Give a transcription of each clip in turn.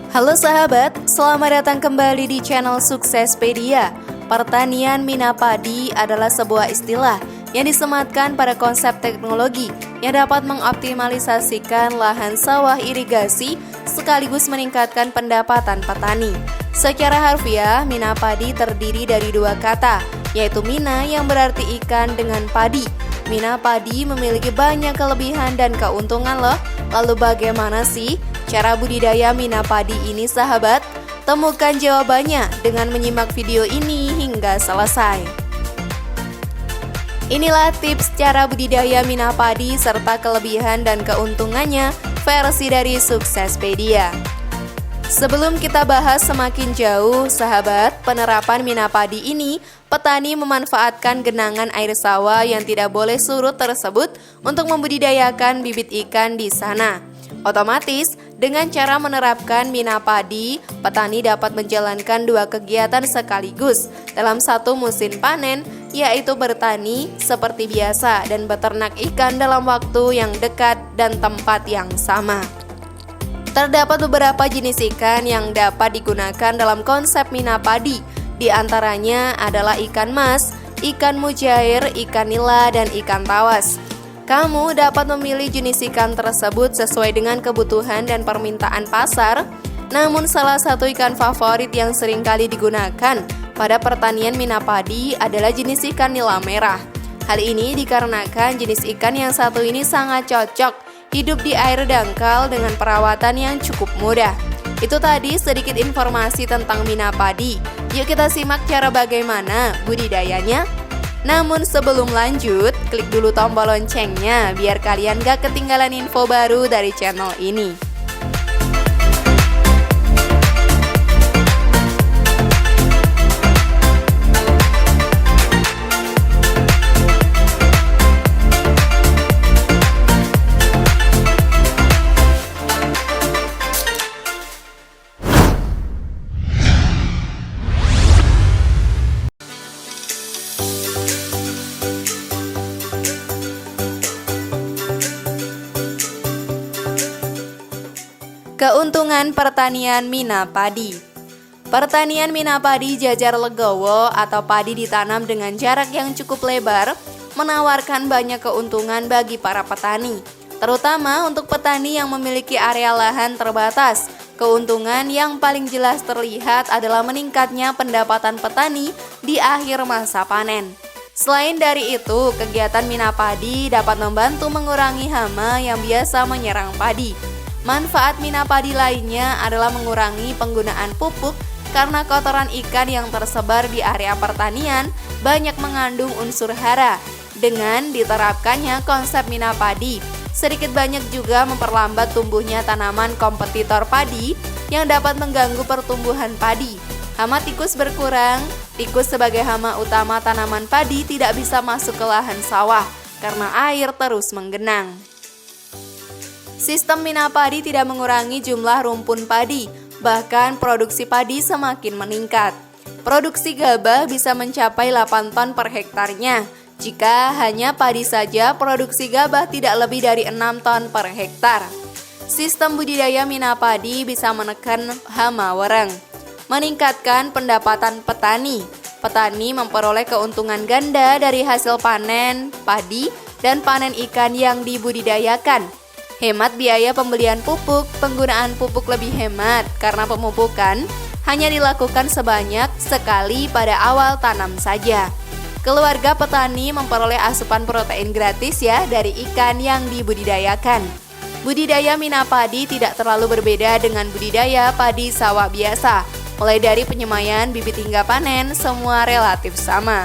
Halo sahabat, selamat datang kembali di channel Suksespedia. Pertanian mina padi adalah sebuah istilah yang disematkan pada konsep teknologi yang dapat mengoptimalisasikan lahan sawah irigasi sekaligus meningkatkan pendapatan petani. Secara harfiah, mina padi terdiri dari dua kata, yaitu mina yang berarti ikan dengan padi. Mina padi memiliki banyak kelebihan dan keuntungan loh. Lalu bagaimana sih cara budidaya mina padi ini sahabat? Temukan jawabannya dengan menyimak video ini hingga selesai. Inilah tips cara budidaya mina padi serta kelebihan dan keuntungannya versi dari Suksespedia. Sebelum kita bahas semakin jauh, sahabat, penerapan mina padi ini, petani memanfaatkan genangan air sawah yang tidak boleh surut tersebut untuk membudidayakan bibit ikan di sana. Otomatis, dengan cara menerapkan mina padi, petani dapat menjalankan dua kegiatan sekaligus dalam satu musim panen, yaitu bertani seperti biasa dan beternak ikan dalam waktu yang dekat dan tempat yang sama. Terdapat beberapa jenis ikan yang dapat digunakan dalam konsep mina padi. Di antaranya adalah ikan mas, ikan mujair, ikan nila, dan ikan tawas. Kamu dapat memilih jenis ikan tersebut sesuai dengan kebutuhan dan permintaan pasar. Namun salah satu ikan favorit yang sering kali digunakan pada pertanian mina padi adalah jenis ikan nila merah. Hal ini dikarenakan jenis ikan yang satu ini sangat cocok hidup di air dangkal dengan perawatan yang cukup mudah. Itu tadi sedikit informasi tentang mina padi. Yuk kita simak cara bagaimana budidayanya. Namun sebelum lanjut, klik dulu tombol loncengnya biar kalian gak ketinggalan info baru dari channel ini. Keuntungan pertanian mina padi. Pertanian mina padi jajar legowo atau padi ditanam dengan jarak yang cukup lebar menawarkan banyak keuntungan bagi para petani, terutama untuk petani yang memiliki area lahan terbatas. Keuntungan yang paling jelas terlihat adalah meningkatnya pendapatan petani di akhir masa panen. Selain dari itu, kegiatan mina padi dapat membantu mengurangi hama yang biasa menyerang padi. Manfaat mina padi lainnya adalah mengurangi penggunaan pupuk karena kotoran ikan yang tersebar di area pertanian banyak mengandung unsur hara. Dengan diterapkannya konsep mina padi, sedikit banyak juga memperlambat tumbuhnya tanaman kompetitor padi yang dapat mengganggu pertumbuhan padi. Hama tikus berkurang. Tikus sebagai hama utama tanaman padi tidak bisa masuk ke lahan sawah karena air terus menggenang. Sistem mina padi tidak mengurangi jumlah rumpun padi, bahkan produksi padi semakin meningkat. Produksi gabah bisa mencapai 8 ton per hektarnya. Jika hanya padi saja, produksi gabah tidak lebih dari 6 ton per hektar. Sistem budidaya mina padi bisa menekan hama wereng, meningkatkan pendapatan petani. Petani memperoleh keuntungan ganda dari hasil panen padi dan panen ikan yang dibudidayakan. Hemat biaya pembelian pupuk, penggunaan pupuk lebih hemat karena pemupukan hanya dilakukan sebanyak sekali pada awal tanam saja. Keluarga petani memperoleh asupan protein gratis ya dari ikan yang dibudidayakan. Budidaya mina padi tidak terlalu berbeda dengan budidaya padi sawah biasa. Mulai dari penyemaian bibit hingga panen, semua relatif sama.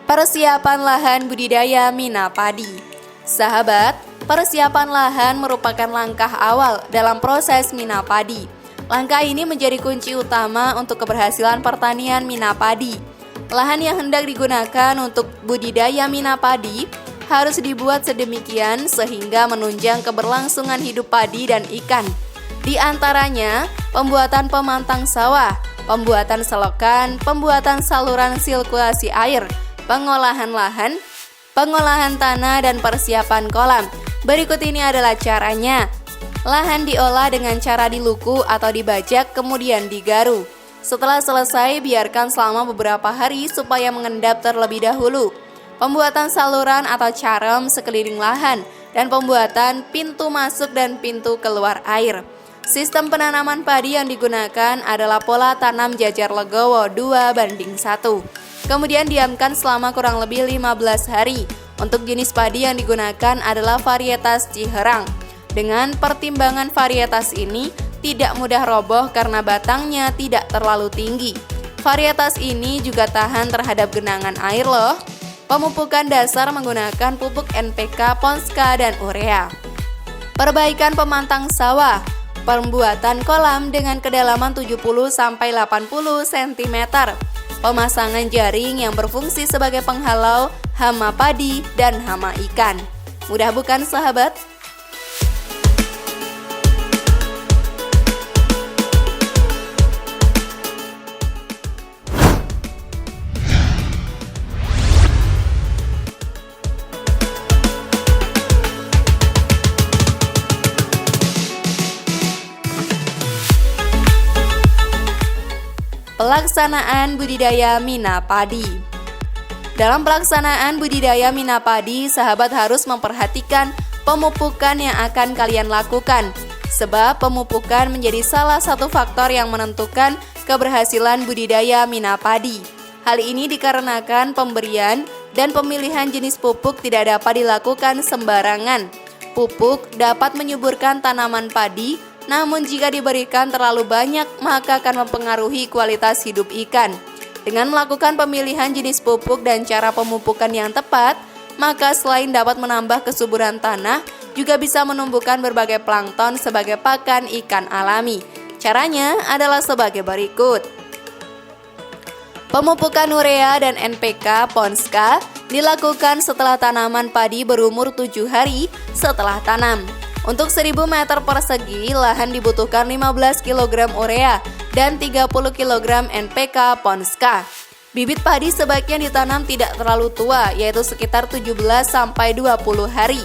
Persiapan lahan budidaya mina padi. Sahabat, persiapan lahan merupakan langkah awal dalam proses mina padi. Langkah ini menjadi kunci utama untuk keberhasilan pertanian mina padi. Lahan yang hendak digunakan untuk budidaya mina padi harus dibuat sedemikian sehingga menunjang keberlangsungan hidup padi dan ikan. Di antaranya, pembuatan pemantang sawah, pembuatan selokan, pembuatan saluran sirkulasi air, pengolahan lahan, pengolahan tanah, dan persiapan kolam. Berikut ini adalah caranya. Lahan diolah dengan cara diluku atau dibajak kemudian digaru. Setelah selesai, biarkan selama beberapa hari supaya mengendap terlebih dahulu. Pembuatan saluran atau carem sekeliling lahan dan pembuatan pintu masuk dan pintu keluar air. Sistem penanaman padi yang digunakan adalah pola tanam jajar legowo 2:1. Kemudian diamkan selama kurang lebih 15 hari. Untuk jenis padi yang digunakan adalah varietas Ciherang. Dengan pertimbangan varietas ini tidak mudah roboh karena batangnya tidak terlalu tinggi. Varietas ini juga tahan terhadap genangan air loh. Pemupukan dasar menggunakan pupuk NPK, Ponska, dan urea. Perbaikan pemantang sawah. Pembuatan kolam dengan kedalaman 70-80 cm. Pemasangan jaring yang berfungsi sebagai penghalau hama padi dan hama ikan. Mudah bukan sahabat? Pelaksanaan budidaya mina padi. Dalam pelaksanaan budidaya mina padi, sahabat harus memperhatikan pemupukan yang akan kalian lakukan, sebab pemupukan menjadi salah satu faktor yang menentukan keberhasilan budidaya mina padi. Hal ini dikarenakan pemberian dan pemilihan jenis pupuk tidak dapat dilakukan sembarangan. Pupuk dapat menyuburkan tanaman padi, namun jika diberikan terlalu banyak maka akan mempengaruhi kualitas hidup ikan. Dengan melakukan pemilihan jenis pupuk dan cara pemupukan yang tepat, maka selain dapat menambah kesuburan tanah, juga bisa menumbuhkan berbagai plankton sebagai pakan ikan alami. Caranya adalah sebagai berikut. Pemupukan urea dan NPK Ponska dilakukan setelah tanaman padi berumur 7 hari setelah tanam. Untuk 1000 meter persegi, lahan dibutuhkan 15 kg urea dan 30 kg NPK Ponska. Bibit padi sebaiknya ditanam tidak terlalu tua, yaitu sekitar 17-20 hari.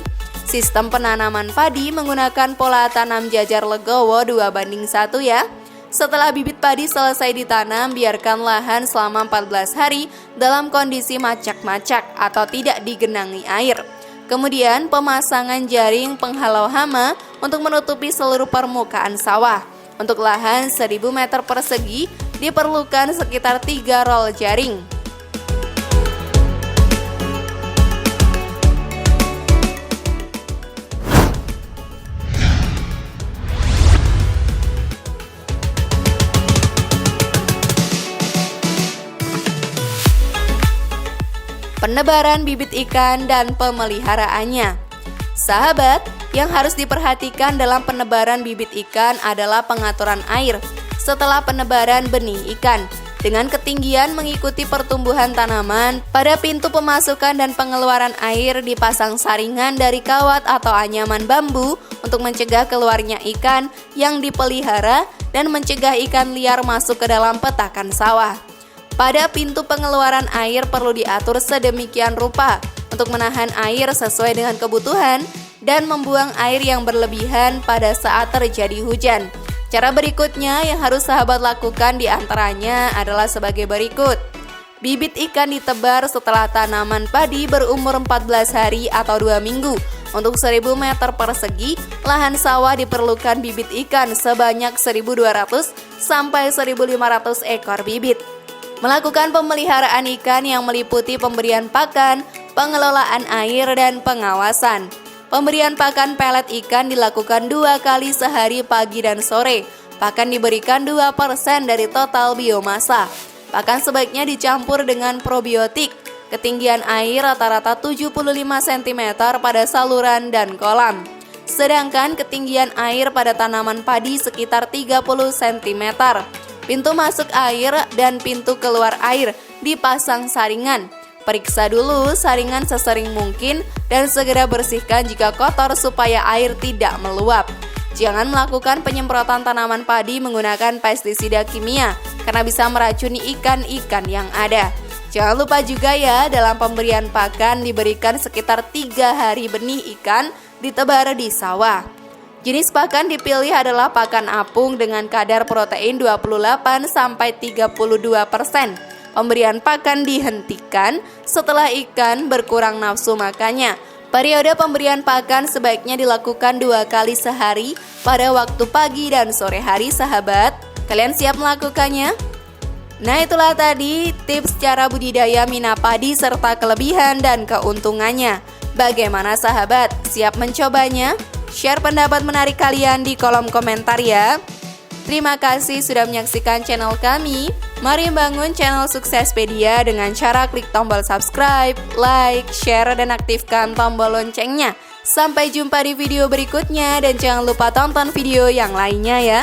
Sistem penanaman padi menggunakan pola tanam jajar legowo 2:1 ya. Setelah bibit padi selesai ditanam, biarkan lahan selama 14 hari dalam kondisi macak-macak atau tidak digenangi air. Kemudian pemasangan jaring penghalau hama untuk menutupi seluruh permukaan sawah. Untuk lahan 1000 meter persegi diperlukan sekitar 3 rol jaring. Penebaran bibit ikan dan pemeliharaannya. Sahabat, yang harus diperhatikan dalam penebaran bibit ikan adalah pengaturan air setelah penebaran benih ikan, dengan ketinggian mengikuti pertumbuhan tanaman. Pada pintu pemasukan dan pengeluaran air dipasang saringan dari kawat atau anyaman bambu untuk mencegah keluarnya ikan yang dipelihara dan mencegah ikan liar masuk ke dalam petakan sawah. Pada pintu pengeluaran air perlu diatur sedemikian rupa untuk menahan air sesuai dengan kebutuhan dan membuang air yang berlebihan pada saat terjadi hujan. Cara berikutnya yang harus sahabat lakukan diantaranya adalah sebagai berikut. Bibit ikan ditebar setelah tanaman padi berumur 14 hari atau 2 minggu. Untuk 1000 meter persegi, lahan sawah diperlukan bibit ikan sebanyak 1.200 sampai 1.500 ekor bibit. Melakukan pemeliharaan ikan yang meliputi pemberian pakan, pengelolaan air, dan pengawasan. Pemberian pakan pelet ikan dilakukan 2 kali sehari pagi dan sore. Pakan diberikan 2% dari total biomasa. Pakan sebaiknya dicampur dengan probiotik. Ketinggian air rata-rata 75 cm pada saluran dan kolam. Sedangkan ketinggian air pada tanaman padi sekitar 30 cm. Pintu masuk air dan pintu keluar air dipasang saringan. Periksa dulu saringan sesering mungkin dan segera bersihkan jika kotor supaya air tidak meluap. Jangan melakukan penyemprotan tanaman padi menggunakan pestisida kimia karena bisa meracuni ikan-ikan yang ada. Jangan lupa juga ya, dalam pemberian pakan diberikan sekitar 3 hari benih ikan ditebar di sawah. Jenis pakan dipilih adalah pakan apung dengan kadar protein 28-32%. Pemberian pakan dihentikan setelah ikan berkurang nafsu makannya. Periode pemberian pakan sebaiknya dilakukan 2 kali sehari pada waktu pagi dan sore hari, sahabat. Kalian siap melakukannya? Nah, itulah tadi tips cara budidaya mina padi serta kelebihan dan keuntungannya. Bagaimana sahabat? Siap mencobanya? Share pendapat menarik kalian di kolom komentar ya. Terima kasih sudah menyaksikan channel kami. Mari bangun channel Suksespedia dengan cara klik tombol subscribe, like, share, dan aktifkan tombol loncengnya. Sampai jumpa di video berikutnya dan jangan lupa tonton video yang lainnya ya.